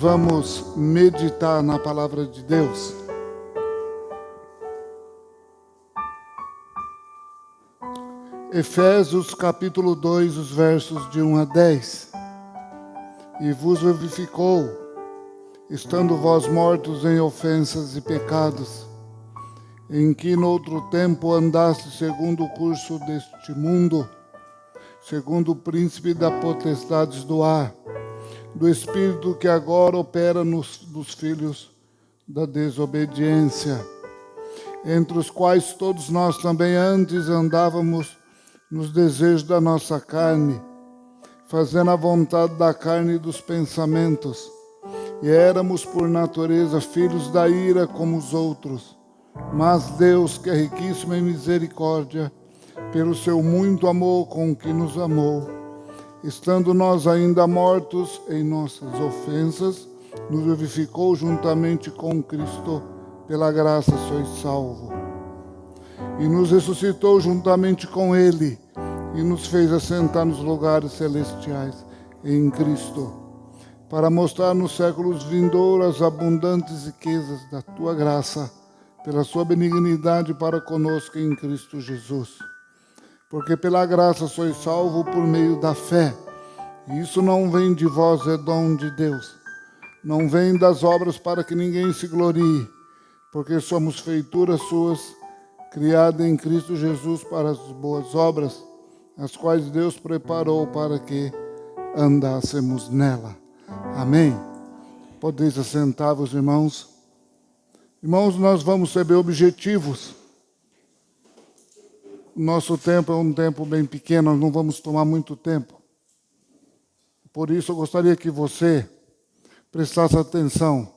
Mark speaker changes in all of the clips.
Speaker 1: vamos meditar na palavra de Deus. Efésios capítulo 2, os versos de 1 a 10. E vos vivificou, estando vós mortos em ofensas e pecados, em que noutro tempo andaste segundo o curso deste mundo, segundo o príncipe da potestade do ar, do Espírito que agora opera dos filhos da desobediência, entre os quais todos nós também antes andávamos nos desejos da nossa carne, fazendo a vontade da carne e dos pensamentos, e éramos por natureza filhos da ira como os outros. Mas Deus, que é riquíssimo em misericórdia, pelo seu muito amor com que nos amou, estando nós ainda mortos em nossas ofensas, nos vivificou juntamente com Cristo, pela graça sois salvos. E nos ressuscitou juntamente com Ele, e nos fez assentar nos lugares celestiais em Cristo, para mostrar nos séculos vindouros as abundantes riquezas da tua graça, pela sua benignidade para conosco em Cristo Jesus. Porque pela graça sois salvos por meio da fé. E isso não vem de vós, é dom de Deus. Não vem das obras para que ninguém se glorie, porque somos feituras suas, criadas em Cristo Jesus para as boas obras, as quais Deus preparou para que andássemos nela. Amém? Podeis assentar-vos, irmãos. Irmãos, nós vamos ser bem objetivos. Nosso tempo é um tempo bem pequeno, nós não vamos tomar muito tempo. Por isso, eu gostaria que você prestasse atenção,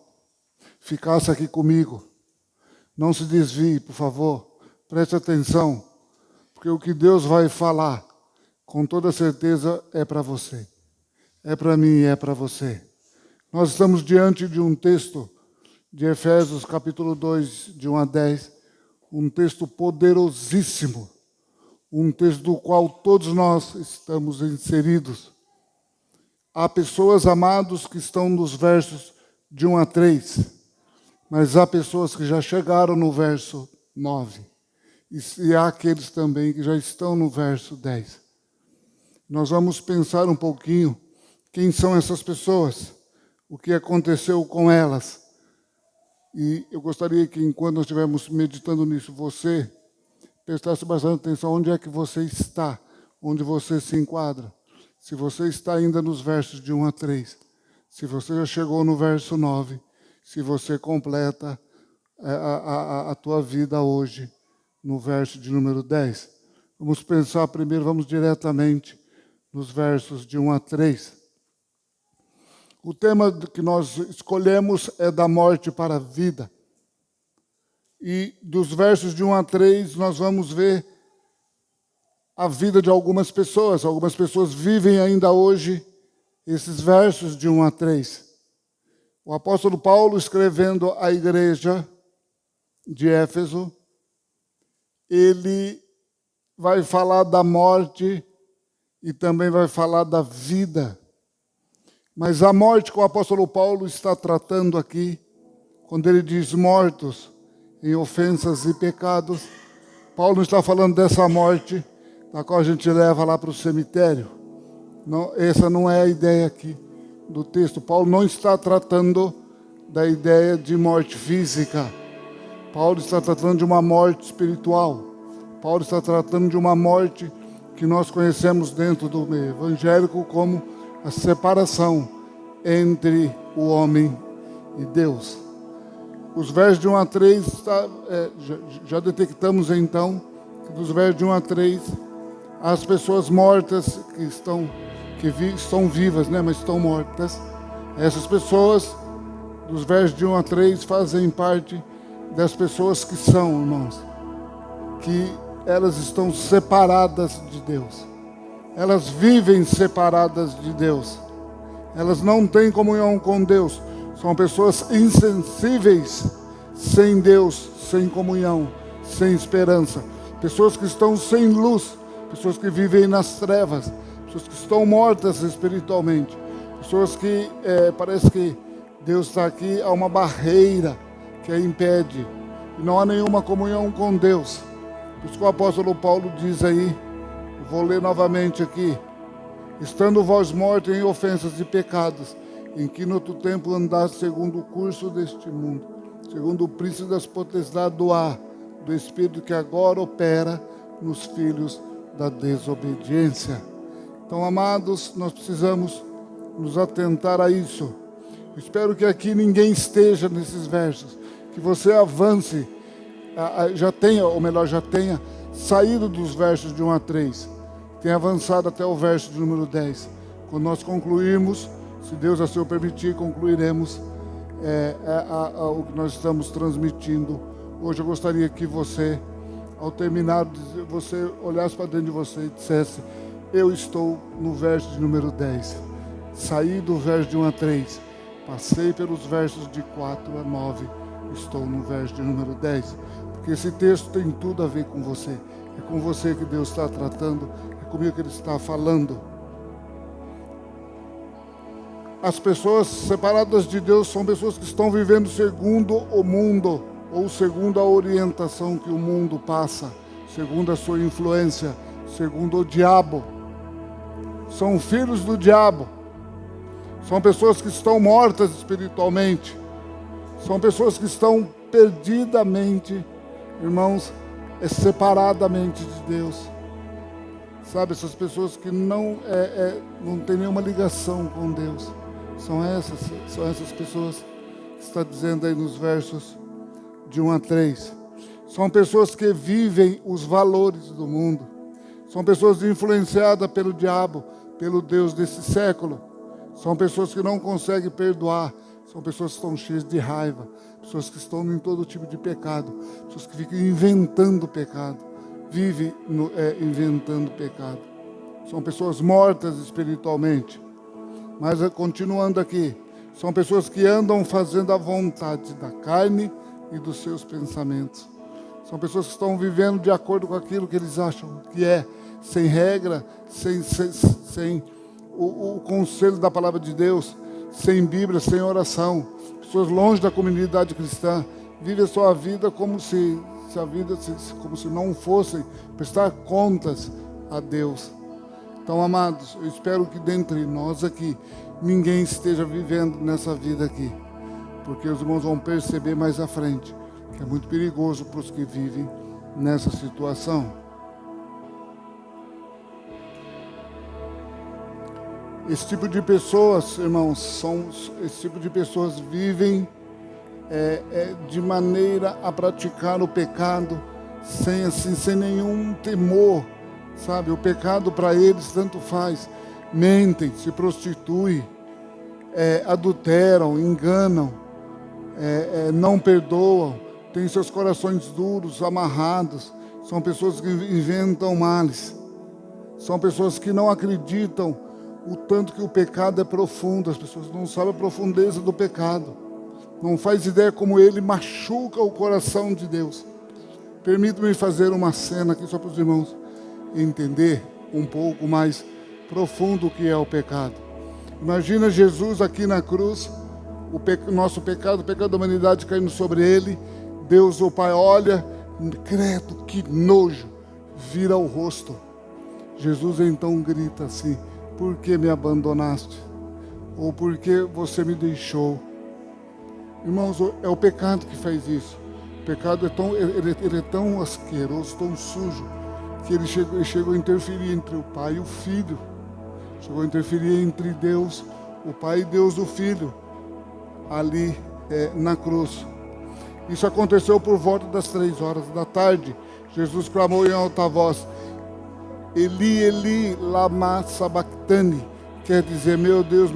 Speaker 1: ficasse aqui comigo. Não se desvie, por favor. Preste atenção, porque o que Deus vai falar, com toda certeza, é para você. É para mim e é para você. Nós estamos diante de um texto de Efésios, capítulo 2, de 1 a 10, um texto poderosíssimo, um texto do qual todos nós estamos inseridos. Há pessoas, amados, que estão nos versos de 1 a 3, mas há pessoas que já chegaram no verso 9, e há aqueles também que já estão no verso 10. Nós vamos pensar um pouquinho quem são essas pessoas, o que aconteceu com elas. E eu gostaria que, enquanto nós estivermos meditando nisso, você prestasse bastante atenção onde é que você está, onde você se enquadra. Se você está ainda nos versos de 1 a 3, se você já chegou no verso 9, se você completa a tua vida hoje no verso de número 10. Vamos pensar primeiro, vamos diretamente nos versos de 1 a 3. O tema que nós escolhemos é da morte para a vida. E dos versos de 1 a 3, nós vamos ver a vida de algumas pessoas. Algumas pessoas vivem ainda hoje esses versos de 1 a 3. O apóstolo Paulo, escrevendo à igreja de Éfeso, ele vai falar da morte e também vai falar da vida. Mas a morte que o apóstolo Paulo está tratando aqui, quando ele diz mortos em ofensas e pecados, Paulo não está falando dessa morte da qual a gente leva lá para o cemitério. Não, essa não é a ideia aqui do texto. Paulo não está tratando da ideia de morte física. Paulo está tratando de uma morte espiritual. Paulo está tratando de uma morte que nós conhecemos dentro do meio evangélico como a separação entre o homem e Deus. Os versos de 1 a 3, já detectamos então, que dos versos de 1 a 3, as pessoas mortas que estão vivas, né, mas estão mortas. Essas pessoas, dos versos de 1 a 3, fazem parte das pessoas que são, irmãos, que elas estão separadas de Deus. Elas vivem separadas de Deus. Elas não têm comunhão com Deus. São pessoas insensíveis, sem Deus, sem comunhão, sem esperança. Pessoas que estão sem luz. Pessoas que vivem nas trevas. Pessoas que estão mortas espiritualmente. Pessoas que parece que Deus está aqui, há uma barreira que a impede. E não há nenhuma comunhão com Deus. Por isso que o apóstolo Paulo diz aí, vou ler novamente aqui. Estando vós mortos em ofensas e pecados, em que no outro tempo andaste segundo o curso deste mundo, segundo o príncipe das potestades do ar, do Espírito que agora opera nos filhos da desobediência. Então, amados, nós precisamos nos atentar a isso. Espero que aqui ninguém esteja nesses versos, que você avance, já tenha saído dos versos de 1 a 3, tenha avançado até o verso de número 10. Quando nós concluirmos, se Deus assim o permitir, concluiremos o que nós estamos transmitindo. Hoje eu gostaria que você, ao terminar, você olhasse para dentro de você e dissesse: eu estou no verso de número 10. Saí do verso de 1 a 3, passei pelos versos de 4 a 9, estou no verso de número 10. Porque esse texto tem tudo a ver com você. É com você que Deus está tratando, é comigo que Ele está falando. As pessoas separadas de Deus são pessoas que estão vivendo segundo o mundo, ou segundo a orientação que o mundo passa, segundo a sua influência, segundo o diabo. São filhos do diabo. São pessoas que estão mortas espiritualmente. São pessoas que estão perdidamente, irmãos, separadamente de Deus. Sabe, essas pessoas que não têm nenhuma ligação com Deus. São essas pessoas que está dizendo aí nos versos de 1 a 3. São pessoas que vivem os valores do mundo. São pessoas influenciadas pelo diabo, pelo Deus desse século. São pessoas que não conseguem perdoar. São pessoas que estão cheias de raiva. Pessoas que estão em todo tipo de pecado. Pessoas que ficam inventando pecado. Vivem inventando pecado. São pessoas mortas espiritualmente. Mas continuando aqui, são pessoas que andam fazendo a vontade da carne e dos seus pensamentos. São pessoas que estão vivendo de acordo com aquilo que eles acham que é, sem regra, sem o conselho da palavra de Deus, sem Bíblia, sem oração. Pessoas longe da comunidade cristã, vivem a sua vida como se não fossem prestar contas a Deus. Então, amados, eu espero que dentre nós aqui, ninguém esteja vivendo nessa vida aqui. Porque os irmãos vão perceber mais à frente que é muito perigoso para os que vivem nessa situação. Esse tipo de pessoas, irmãos, esse tipo de pessoas vivem de maneira a praticar o pecado sem nenhum temor. Sabe, o pecado para eles tanto faz. Mentem, se prostituem, adulteram, enganam, não perdoam, têm seus corações duros, amarrados. São pessoas que inventam males. São pessoas que não acreditam o tanto que o pecado é profundo. As pessoas não sabem a profundeza do pecado. Não faz ideia como ele machuca o coração de Deus. Permita-me fazer uma cena aqui só para os irmãos entender um pouco mais profundo o que é o pecado. Imagina Jesus aqui na cruz, nosso pecado, o pecado da humanidade caindo sobre ele. Deus, o Pai, olha, credo, que nojo, vira o rosto. Jesus então grita assim: por que me abandonaste? Ou por que você me deixou? Irmãos, é o pecado que faz isso. O pecado ele é tão asqueroso, tão sujo, que ele chegou a interferir entre o Pai e o Filho. Chegou a interferir entre Deus, o Pai, e Deus, o Filho, ali na cruz. Isso aconteceu por volta das 3 horas da tarde. Jesus clamou em alta voz: Eli, Eli, lama sabachthani. Quer dizer: meu Deus,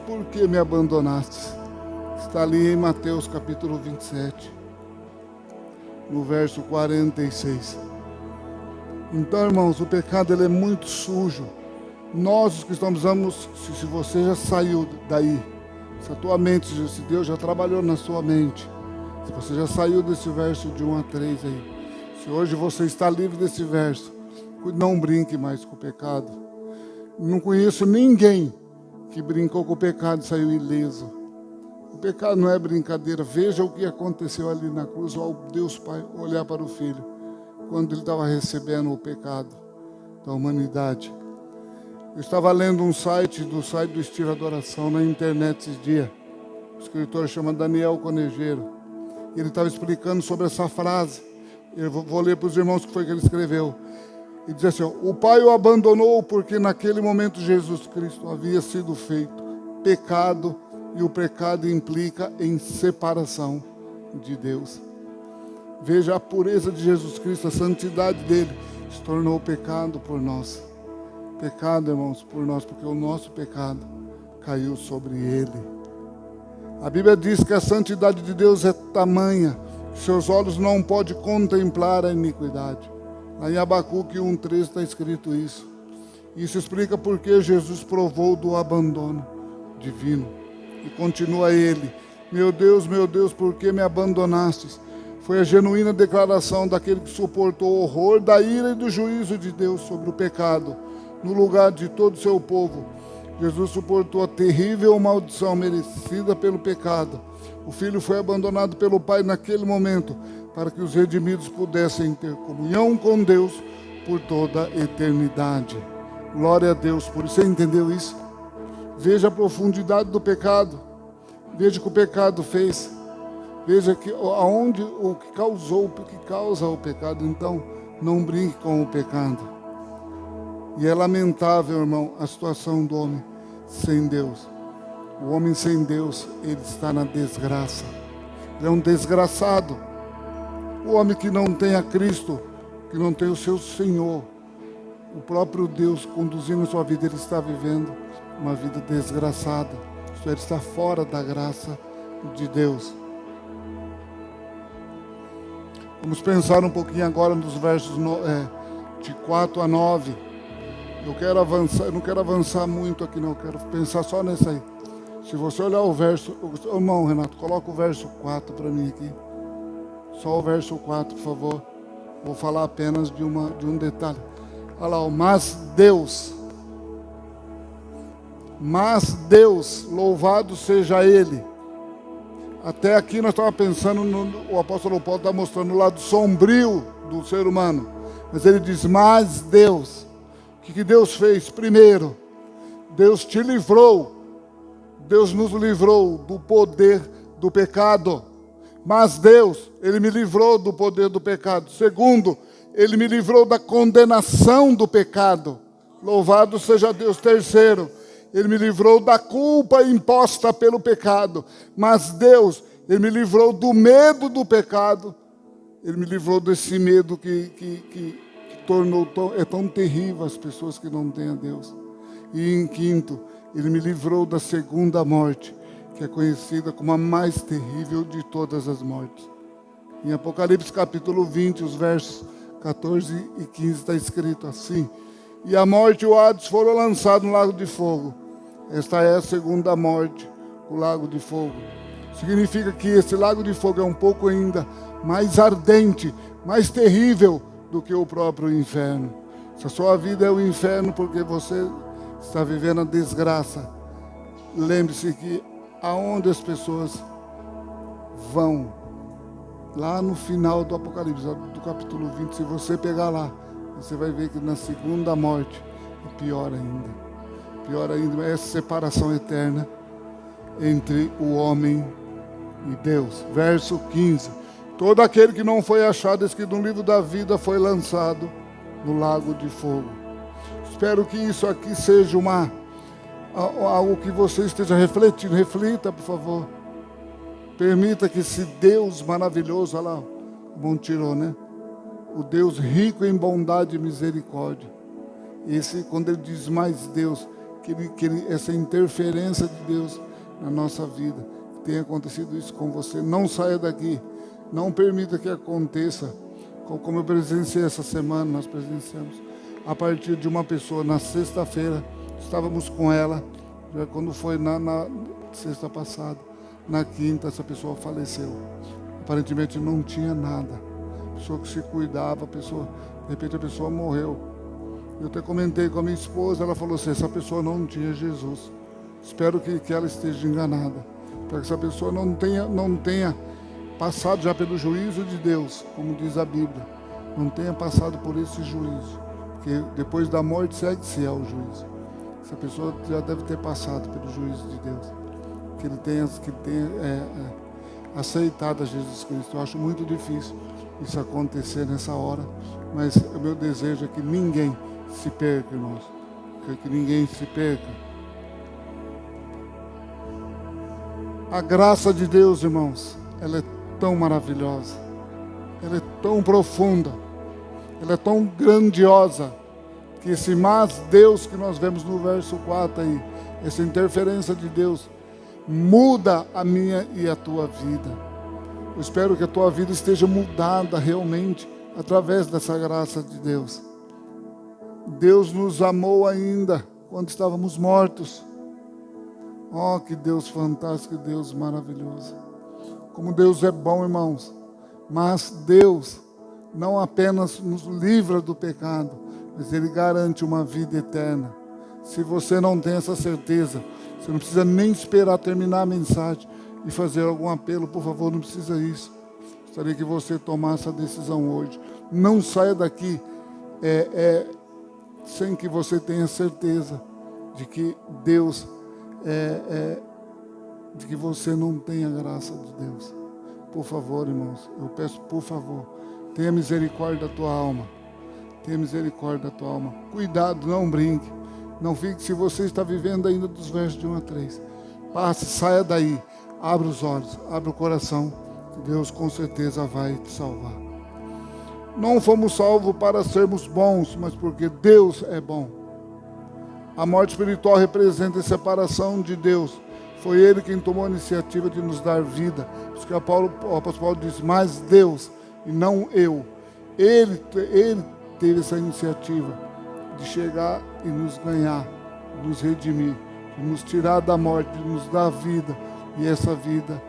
Speaker 1: por que me abandonaste? Está ali em Mateus capítulo 27, no verso 46. Então, irmãos, o pecado ele é muito sujo. Nós, os que estamos, se você já saiu daí, se a tua mente, se Deus já trabalhou na sua mente, se você já saiu desse verso de 1 a 3 aí, se hoje você está livre desse verso, não brinque mais com o pecado. Não conheço ninguém que brincou com o pecado e saiu ileso. O pecado não é brincadeira. Veja o que aconteceu ali na cruz, ao Deus Pai olhar para o Filho, quando ele estava recebendo o pecado da humanidade. Eu estava lendo um site do Estilo Adoração na internet esses dias. O escritor chama Daniel Conejeiro. Ele estava explicando sobre essa frase. Eu vou ler para os irmãos que foi que ele escreveu. Ele diz assim: o Pai o abandonou porque naquele momento Jesus Cristo havia sido feito pecado, e o pecado implica em separação de Deus. Veja a pureza de Jesus Cristo, a santidade dele se tornou pecado por nós. Pecado, irmãos, por nós, porque o nosso pecado caiu sobre ele. A Bíblia diz que a santidade de Deus é tamanha que seus olhos não podem contemplar a iniquidade. Lá em Abacuque 1,3 está escrito isso. Isso explica por que Jesus provou do abandono divino. E continua ele: meu Deus, por que me abandonastes? Foi a genuína declaração daquele que suportou o horror da ira e do juízo de Deus sobre o pecado, no lugar de todo o seu povo. Jesus suportou a terrível maldição merecida pelo pecado. O Filho foi abandonado pelo Pai naquele momento, para que os redimidos pudessem ter comunhão com Deus por toda a eternidade. Glória a Deus por isso. Você entendeu isso? Veja a profundidade do pecado. Veja o que o pecado fez. Veja o que causou, o que causa o pecado. Então, não brinque com o pecado. E é lamentável, irmão, a situação do homem sem Deus. O homem sem Deus, ele está na desgraça. Ele é um desgraçado. O homem que não tem a Cristo, que não tem o seu Senhor, o próprio Deus conduzindo a sua vida, ele está vivendo uma vida desgraçada. Ele está fora da graça de Deus. Vamos pensar um pouquinho agora nos versos de 4 a 9. Eu quero avançar, eu não quero avançar muito aqui não, eu quero pensar só nesse aí. Se você olhar o verso, irmão Renato, coloca o verso 4 para mim aqui. Só o verso 4, por favor. Vou falar apenas de um detalhe. Olha lá, mas Deus, louvado seja Ele. Até aqui nós estávamos pensando, o apóstolo Paulo está mostrando o lado sombrio do ser humano. Mas ele diz, mas Deus. O que Deus fez? Primeiro, Deus te livrou. Deus nos livrou do poder do pecado. Mas Deus, Ele me livrou do poder do pecado. Segundo, Ele me livrou da condenação do pecado. Louvado seja Deus. Terceiro, Ele me livrou da culpa imposta pelo pecado. Mas Deus, Ele me livrou do medo do pecado. Ele me livrou desse medo que tornou tão terrível as pessoas que não têm a Deus. E em quinto, Ele me livrou da segunda morte, que é conhecida como a mais terrível de todas as mortes. Em Apocalipse capítulo 20, os versos 14 e 15 está escrito assim: e a morte e o Hades foram lançados no lago de fogo. Esta é a segunda morte, o lago de fogo. Significa que esse lago de fogo é um pouco ainda mais ardente, mais terrível do que o próprio inferno. Se a sua vida é o inferno porque você está vivendo a desgraça, lembre-se que aonde as pessoas vão, lá no final do Apocalipse, do capítulo 20, se você pegar lá, você vai ver que na segunda morte é pior ainda, é essa separação eterna entre o homem e Deus. Verso 15: todo aquele que não foi achado escrito no livro da vida foi lançado no lago de fogo. Espero que isso aqui seja algo que você esteja refletindo. Reflita, por favor. Permita que esse Deus maravilhoso, olha lá, o bom tirou, né? O Deus rico em bondade e misericórdia. Quando ele diz mais Deus, essa interferência de Deus na nossa vida, tenha acontecido isso com você. Não saia daqui. Não permita que aconteça, como eu presenciei essa semana, nós presenciamos, a partir de uma pessoa, na sexta-feira, estávamos com ela, já quando foi na sexta passada, na quinta, essa pessoa faleceu. Aparentemente não tinha nada. Pessoa que se cuidava, de repente a pessoa morreu. Eu até comentei com a minha esposa, ela falou assim, essa pessoa não tinha Jesus. Espero que ela esteja enganada. para que essa pessoa não tenha passado já pelo juízo de Deus, como diz a Bíblia, não tenha passado por esse juízo, porque depois da morte segue-se ao juízo. Essa pessoa já deve ter passado pelo juízo de Deus, que ele tenha aceitado a Jesus Cristo. Eu acho muito difícil isso acontecer nessa hora, mas o meu desejo é que ninguém se perca, irmãos, que ninguém se perca. A graça de Deus, irmãos, ela é tão maravilhosa, ela é tão profunda, ela é tão grandiosa, que esse mas Deus que nós vemos no verso 4 aí, essa interferência de Deus, muda a minha e a tua vida. Eu espero que a tua vida esteja mudada realmente, através dessa graça de Deus. Deus nos amou ainda, quando estávamos mortos. Oh, que Deus fantástico, que Deus maravilhoso. Como Deus é bom, irmãos. Mas Deus não apenas nos livra do pecado, mas Ele garante uma vida eterna. Se você não tem essa certeza, você não precisa nem esperar terminar a mensagem e fazer algum apelo, por favor, não precisa isso. Gostaria que você tomasse a decisão hoje. Não saia daqui sem que você tenha certeza de que Deus de que você não tem a graça de Deus. Por favor, irmãos, eu peço, por favor, tenha misericórdia da tua alma. Tenha misericórdia da tua alma. Cuidado, não brinque. Não fique, se você está vivendo ainda dos versos de 1 a 3. Passe, saia daí, abra os olhos, abra o coração, que Deus com certeza vai te salvar. Não fomos salvos para sermos bons, mas porque Deus é bom. A morte espiritual representa a separação de Deus. Foi Ele quem tomou a iniciativa de nos dar vida. Por isso que o apóstolo Paulo disse, mas Deus, e não eu. Ele teve essa iniciativa de chegar e nos ganhar, nos redimir, de nos tirar da morte, de nos dar vida, e essa vida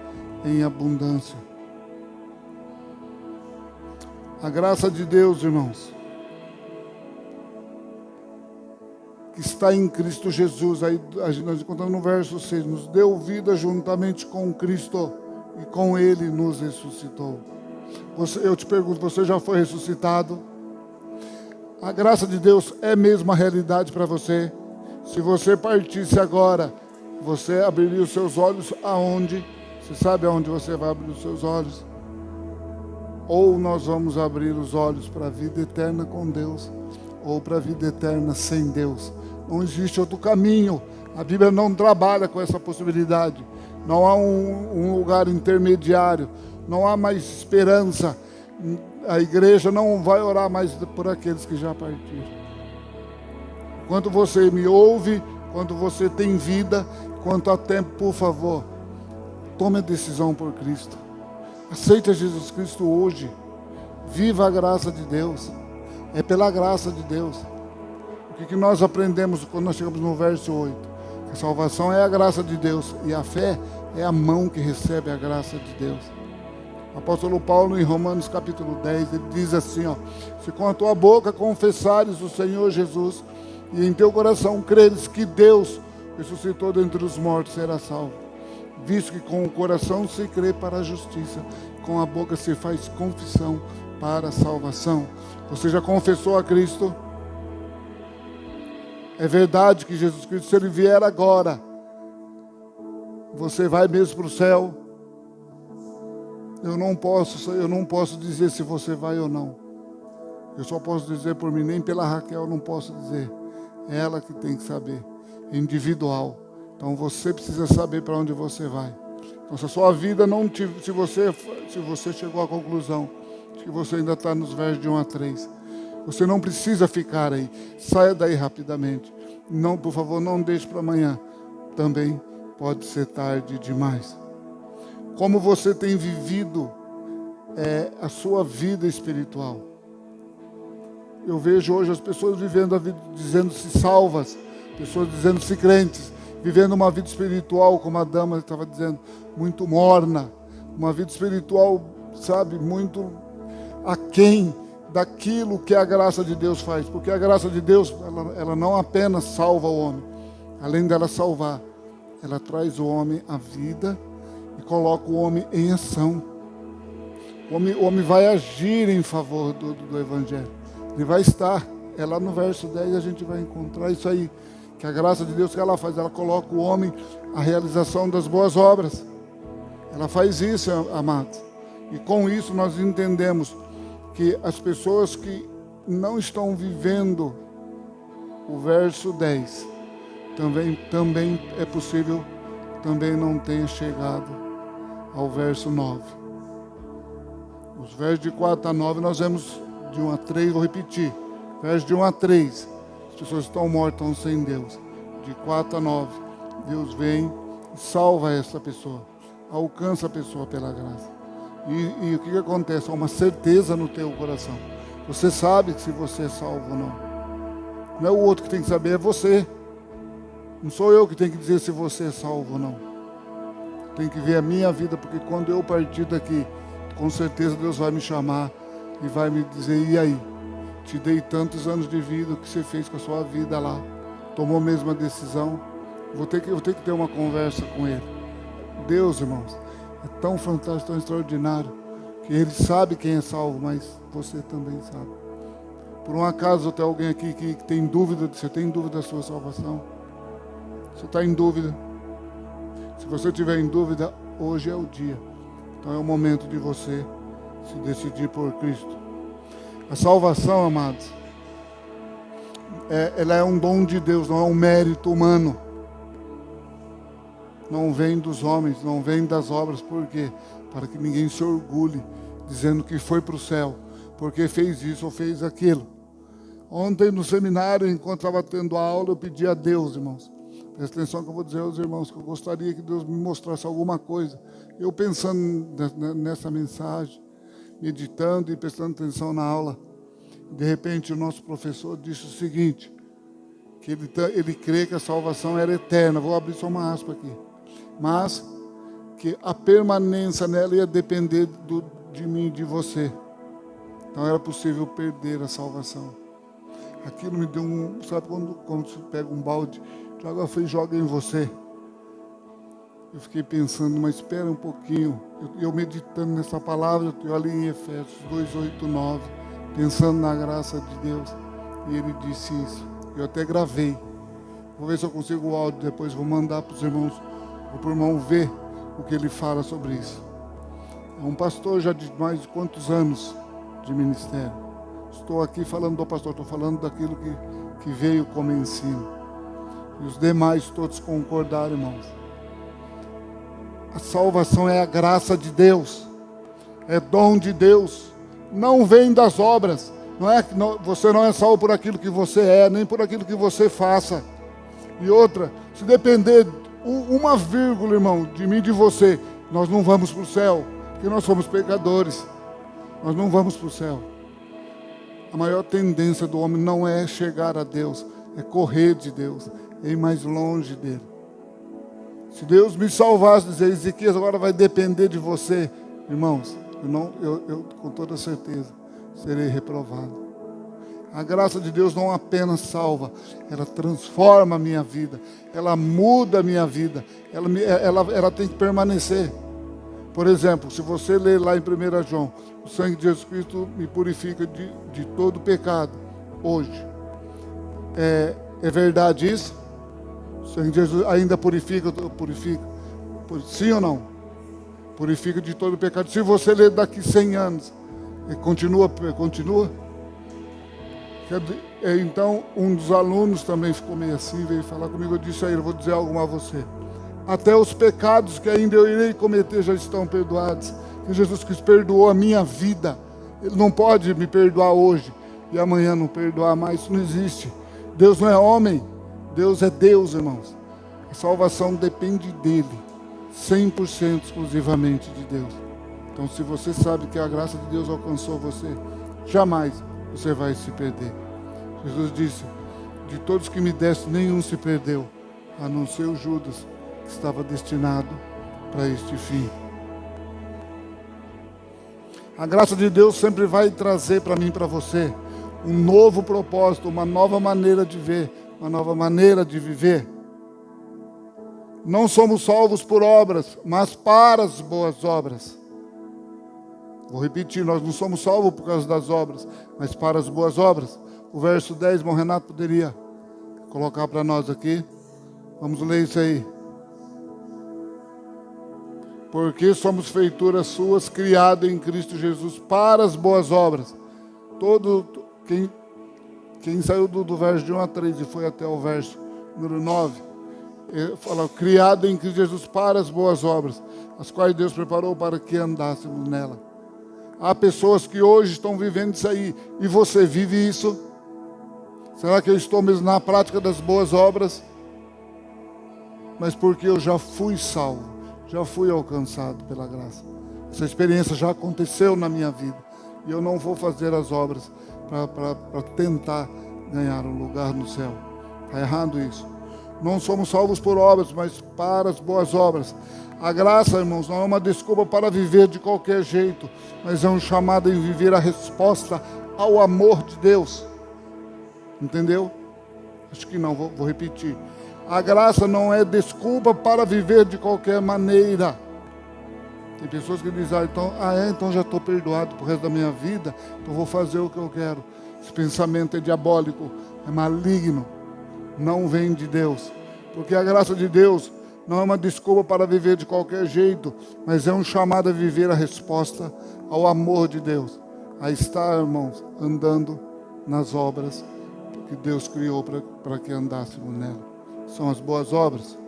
Speaker 1: em abundância. A graça de Deus, irmãos, que está em Cristo Jesus, aí nós encontramos no verso 6, nos deu vida juntamente com Cristo e com Ele nos ressuscitou. Eu te pergunto, você já foi ressuscitado? A graça de Deus é mesmo a realidade para você? Se você partisse agora, você abriria os seus olhos aonde? Você sabe aonde você vai abrir os seus olhos? Ou nós vamos abrir os olhos para a vida eterna com Deus, ou para a vida eterna sem Deus. Não existe outro caminho. A Bíblia não trabalha com essa possibilidade. Não há um lugar intermediário. Não há mais esperança. A igreja não vai orar mais por aqueles que já partiram. Enquanto você me ouve, quando você tem vida, quanto há tempo, por favor, tome a decisão por Cristo. Aceite Jesus Cristo hoje. Viva a graça de Deus. É pela graça de Deus. O que nós aprendemos quando nós chegamos no verso 8? Que a salvação é a graça de Deus e a fé é a mão que recebe a graça de Deus. O apóstolo Paulo, em Romanos capítulo 10, ele diz assim, se com a tua boca confessares o Senhor Jesus e em teu coração creres que Deus ressuscitou dentre os mortos, serás salvo. Visto que com o coração se crê para a justiça, com a boca se faz confissão para a salvação. Você já confessou a Cristo? É verdade que Jesus Cristo, se Ele vier agora, você vai mesmo para o céu? Eu não posso dizer se você vai ou não. Eu só posso dizer por mim, nem pela Raquel eu não posso dizer. É ela que tem que saber, é individual. Então você precisa saber para onde você vai. Então se a sua vida se você chegou à conclusão de que você ainda está nos versos de 1 a 3, você não precisa ficar aí. Saia daí rapidamente. Não, por favor, não deixe para amanhã. Também pode ser tarde demais. Como você tem vivido a sua vida espiritual? Eu vejo hoje as pessoas vivendo a vida, dizendo-se salvas, pessoas dizendo-se crentes, vivendo uma vida espiritual, como a dama estava dizendo, muito morna, uma vida espiritual, sabe, muito aquém daquilo que a graça de Deus faz, porque a graça de Deus, ela não apenas salva o homem, além dela salvar, ela traz o homem à vida e coloca o homem em ação. O homem vai agir em favor do Evangelho. Ele vai estar. É lá no verso 10 a gente vai encontrar isso aí. Que a graça de Deus que ela faz, ela coloca o homem à realização das boas obras. Ela faz isso, amados. E com isso nós entendemos que as pessoas que não estão vivendo o verso 10, também é possível, também não tenha chegado ao verso 9. Os versos de 4 a 9 nós vemos de 1 a 3, vou repetir. Versos de 1 a 3, as pessoas estão mortas, estão sem Deus. De 4 a 9, Deus vem e salva essa pessoa, alcança a pessoa pela graça. E o que acontece? Há uma certeza no teu coração. Você sabe se você é salvo ou não. Não é o outro que tem que saber, é você. Não sou eu que tenho que dizer se você é salvo ou não. Tem que ver a minha vida, porque quando eu partir daqui, com certeza Deus vai me chamar e vai me dizer, e aí? Te dei tantos anos de vida, o que você fez com a sua vida lá? Tomou mesmo a decisão? Vou ter que ter uma conversa com Ele. Deus, irmãos, é tão fantástico, tão extraordinário, que Ele sabe quem é salvo, mas você também sabe. Por um acaso tem alguém aqui que tem dúvida, você tem dúvida da sua salvação? Você está em dúvida? Se você tiver em dúvida, hoje é o dia. Então é o momento de você se decidir por Cristo. A salvação, amados, ela é um dom de Deus, não é um mérito humano. Não vem dos homens, não vem das obras. Por quê? Para que ninguém se orgulhe, dizendo que foi para o céu, porque fez isso ou fez aquilo. Ontem no seminário, enquanto estava tendo a aula, eu pedi a Deus, irmãos. Presta atenção que eu vou dizer aos irmãos, que eu gostaria que Deus me mostrasse alguma coisa. Eu pensando nessa mensagem, meditando e prestando atenção na aula, de repente o nosso professor disse o seguinte, que ele crê que a salvação era eterna. Vou abrir só uma aspa aqui. Mas que a permanência nela ia depender de mim e de você. Então era possível perder a salvação. Aquilo me deu sabe quando você pega um balde de água fria e joga em você? Eu fiquei pensando, mas espera um pouquinho. Eu meditando nessa palavra, eu ali em Efésios 2, 8, 9, pensando na graça de Deus. E ele disse isso. Eu até gravei. Vou ver se eu consigo o áudio depois, vou mandar para os irmãos, para o irmão ver o que ele fala sobre isso. É um pastor já de mais de quantos anos de ministério. Estou aqui falando do pastor, estou falando daquilo que veio como ensino. E os demais todos concordaram, irmãos. A salvação é a graça de Deus, é dom de Deus, não vem das obras. Você não é salvo por aquilo que você é, nem por aquilo que você faça. E outra, se depender uma vírgula, irmão, de mim e de você, nós não vamos para o céu, porque nós somos pecadores. Nós não vamos para o céu. A maior tendência do homem não é chegar a Deus, é correr de Deus, é ir mais longe dele. Se Deus me salvasse, dizer, Ezequias, agora vai depender de você, irmãos, eu com toda certeza serei reprovado. A graça de Deus não apenas salva, ela transforma a minha vida, ela muda a minha vida, ela tem que permanecer. Por exemplo, se você ler lá em 1 João, o sangue de Jesus Cristo me purifica de todo pecado, hoje. É verdade isso? O sangue de Jesus ainda purifica? Sim ou não? Purifica de todo pecado. Se você ler daqui 100 anos, continua? Então, um dos alunos também ficou meio assim, veio falar comigo, eu disse a ele, eu vou dizer algo a você. Até os pecados que ainda eu irei cometer já estão perdoados. Que Jesus Cristo perdoou a minha vida. Ele não pode me perdoar hoje e amanhã não perdoar mais. Isso não existe. Deus não é homem. Deus é Deus, irmãos. A salvação depende dele. 100% exclusivamente de Deus. Então, se você sabe que a graça de Deus alcançou você, jamais você vai se perder. Jesus disse, de todos que me deste, nenhum se perdeu, a não ser o Judas, que estava destinado para este fim. A graça de Deus sempre vai trazer para mim e para você um novo propósito, uma nova maneira de ver, uma nova maneira de viver. Não somos salvos por obras, mas para as boas obras. Vou repetir, nós não somos salvos por causa das obras, mas para as boas obras. O verso 10, irmão Renato poderia colocar para nós aqui. Vamos ler isso aí. Porque somos feituras suas, criadas em Cristo Jesus para as boas obras. Quem saiu do verso de 1 a 3 e foi até o verso número 9, ele fala, criado em Cristo Jesus para as boas obras, as quais Deus preparou para que andássemos nela. Há pessoas que hoje estão vivendo isso aí, e você vive isso? Será que eu estou mesmo na prática das boas obras? Mas porque eu já fui salvo, já fui alcançado pela graça. Essa experiência já aconteceu na minha vida, e eu não vou fazer as obras para tentar ganhar um lugar no céu. Está errado isso. Não somos salvos por obras, mas para as boas obras. A graça, irmãos, não é uma desculpa para viver de qualquer jeito, mas é um chamado em viver a resposta ao amor de Deus. Entendeu? Acho que não, vou repetir. A graça não é desculpa para viver de qualquer maneira. Tem pessoas que dizem, então já estou perdoado pro resto da minha vida, então vou fazer o que eu quero. Esse pensamento é diabólico, é maligno, não vem de Deus. Porque a graça de Deus não é uma desculpa para viver de qualquer jeito, mas é um chamado a viver a resposta ao amor de Deus. A estar, irmãos, andando nas obras que Deus criou para que andássemos nela. São as boas obras.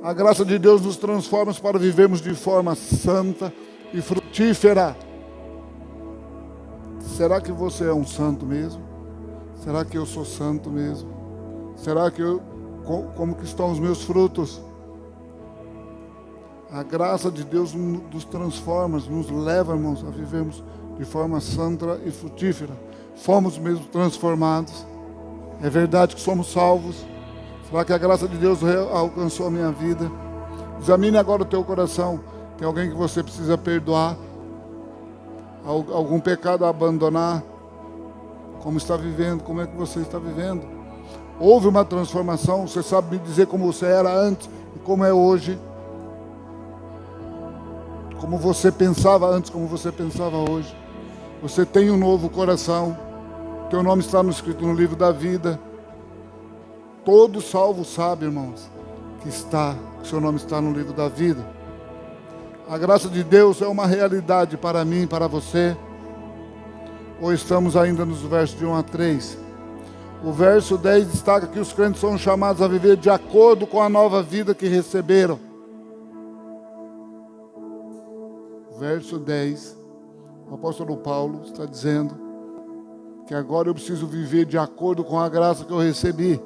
Speaker 1: A graça de Deus nos transforma para vivermos de forma santa e frutífera. Será que você é um santo mesmo? Será que eu sou santo mesmo? Será que como que estão os meus frutos? A graça de Deus nos transforma, nos leva, irmãos, a vivermos de forma santa e frutífera. Fomos mesmo transformados. É verdade que somos salvos. Será que a graça de Deus alcançou a minha vida? Examine agora o teu coração. Tem alguém que você precisa perdoar? Algum pecado a abandonar? Como está vivendo? Como é que você está vivendo? Houve uma transformação? Você sabe me dizer como você era antes e como é hoje? Como você pensava antes, como você pensava hoje? Você tem um novo coração. Teu nome está escrito no livro da vida. Todo salvo sabe, irmãos, que seu nome está no livro da vida. A graça de Deus é uma realidade para mim, para você. Ou estamos ainda nos versos de 1 a 3? O verso 10 destaca que os crentes são chamados a viver de acordo com a nova vida que receberam. Verso 10, o apóstolo Paulo está dizendo que agora eu preciso viver de acordo com a graça que eu recebi.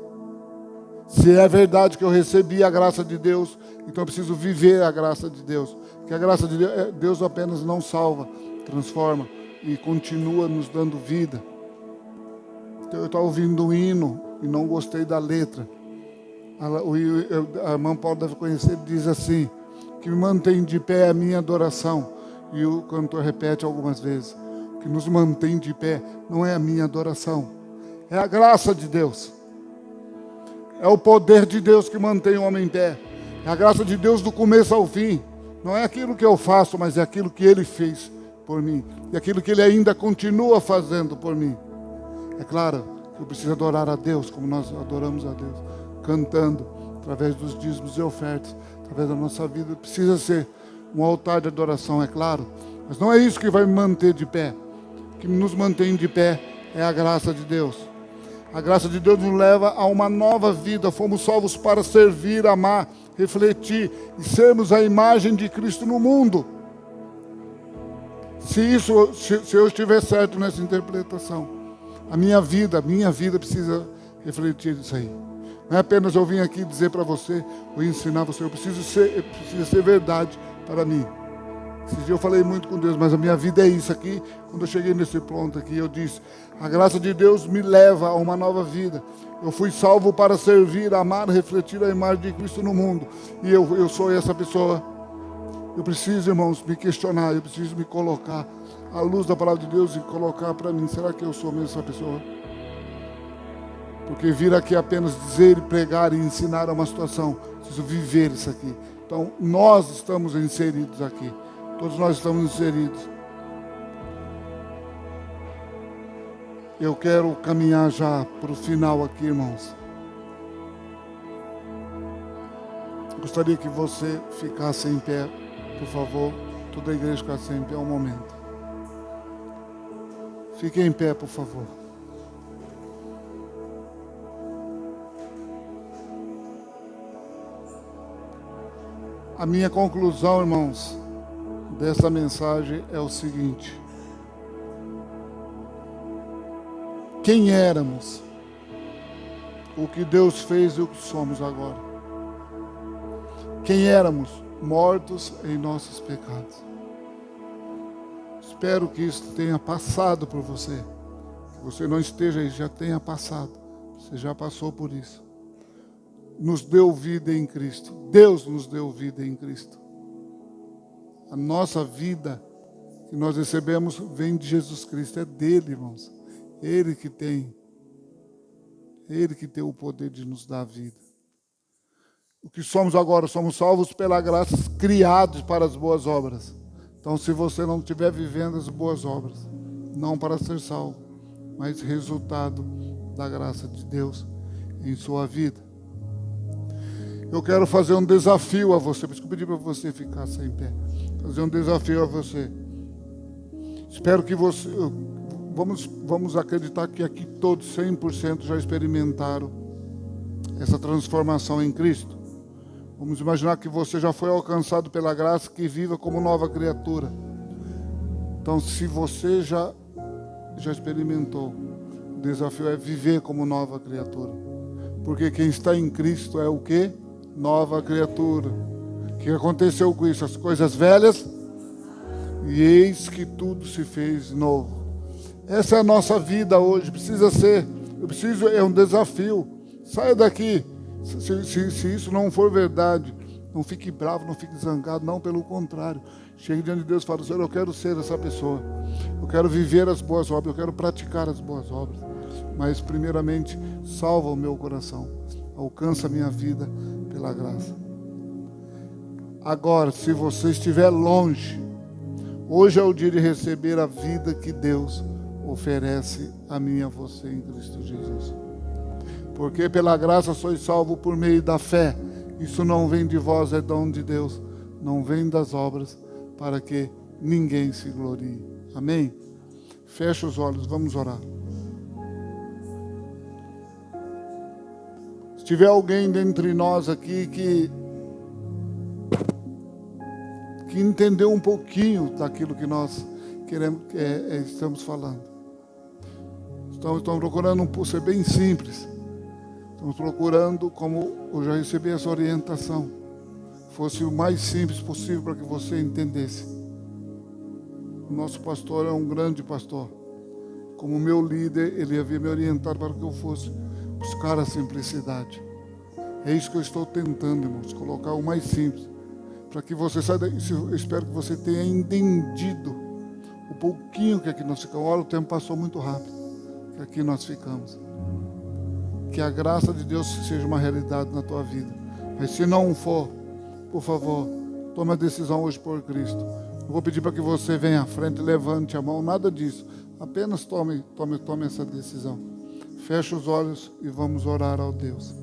Speaker 1: Se é verdade que eu recebi a graça de Deus, então eu preciso viver a graça de Deus. Porque a graça de Deus apenas não salva, transforma e continua nos dando vida. Então, eu estava ouvindo um hino e não gostei da letra. A irmã Paula deve conhecer, diz assim, que me mantém de pé a minha adoração. E o cantor repete algumas vezes, que nos mantém de pé não é a minha adoração, é a graça de Deus. É o poder de Deus que mantém o homem em pé. É a graça de Deus do começo ao fim. Não é aquilo que eu faço, mas é aquilo que Ele fez por mim. E aquilo que Ele ainda continua fazendo por mim. É claro que eu preciso adorar a Deus, como nós adoramos a Deus. Cantando, através dos dízimos e ofertas, através da nossa vida. Precisa ser um altar de adoração, é claro. Mas não é isso que vai me manter de pé. O que nos mantém de pé é a graça de Deus. A graça de Deus nos leva a uma nova vida. Fomos salvos para servir, amar, refletir e sermos a imagem de Cristo no mundo. Se eu estiver certo nessa interpretação, a minha vida precisa refletir isso aí. Não é apenas eu vim aqui dizer para você, ou ensinar você, precisa ser verdade para mim. Esse dia eu falei muito com Deus, mas a minha vida é isso aqui. Quando eu cheguei nesse ponto aqui, eu disse, a graça de Deus me leva a uma nova vida. Eu fui salvo para servir, amar, refletir a imagem de Cristo no mundo. E eu sou essa pessoa. Eu preciso, irmãos, me questionar, eu preciso me colocar à luz da palavra de Deus e colocar para mim, será que eu sou mesmo essa pessoa? Porque vir aqui apenas dizer, pregar e ensinar é uma situação. Preciso viver isso aqui. Então, nós estamos inseridos aqui. Todos nós estamos inseridos. Eu quero caminhar já para o final aqui, irmãos. Gostaria que você ficasse em pé, por favor. Toda a igreja ficasse em pé um momento. Fique em pé, por favor. A minha conclusão, irmãos, dessa mensagem é o seguinte: quem éramos, o que Deus fez e o que somos agora. Quem éramos, mortos em nossos pecados. Espero que isso tenha passado por você. Que você não esteja aí, já tenha passado. Você já passou por isso. Nos deu vida em Cristo. Deus nos deu vida em Cristo. A nossa vida que nós recebemos vem de Jesus Cristo. É dele, irmãos. Ele que tem o poder de nos dar vida. O que somos agora, somos salvos pela graça, criados para as boas obras. Então, se você não estiver vivendo as boas obras, não para ser salvo, mas resultado da graça de Deus em sua vida. Eu quero fazer um desafio a você, por isso que eu pedi para você ficar sem pé. Fazer um desafio a você. Espero que você... Vamos acreditar que aqui todos 100% já experimentaram essa transformação em Cristo. Vamos imaginar que você já foi alcançado pela graça, que viva como nova criatura. Então, se você já experimentou, o desafio é viver como nova criatura. Porque quem está em Cristo é o quê? Nova criatura. O que aconteceu com isso? As coisas velhas, e eis que tudo se fez novo. Essa é a nossa vida hoje. Precisa ser. É um desafio. Saia daqui. Se isso não for verdade, não fique bravo, não fique zangado, não, pelo contrário. Chegue diante de Deus e fale: Senhor, eu quero ser essa pessoa. Eu quero viver as boas obras, eu quero praticar as boas obras. Mas, primeiramente, salva o meu coração. Alcança a minha vida pela graça. Agora, se você estiver longe, hoje é o dia de receber a vida que Deus oferece a mim e a você em Cristo Jesus. Porque pela graça sois salvo por meio da fé. Isso não vem de vós, é dom de Deus. Não vem das obras, para que ninguém se glorie. Amém? Feche os olhos, vamos orar. Se tiver alguém dentre nós aqui que entendeu um pouquinho daquilo que nós queremos, estamos falando. Estamos procurando ser bem simples. Estamos procurando, como eu já recebi essa orientação, fosse o mais simples possível para que você entendesse. O nosso pastor é um grande pastor. Como meu líder, ele havia me orientado para que eu fosse buscar a simplicidade. É isso que eu estou tentando, irmãos, colocar o mais simples. Para que você saia daí, eu espero que você tenha entendido o pouquinho que aqui nós ficamos. Olha, o tempo passou muito rápido, que aqui nós ficamos. Que a graça de Deus seja uma realidade na tua vida. Mas se não for, por favor, tome a decisão hoje por Cristo. Eu vou pedir para que você venha à frente, levante a mão, nada disso. Apenas tome essa decisão. Feche os olhos e vamos orar ao Deus.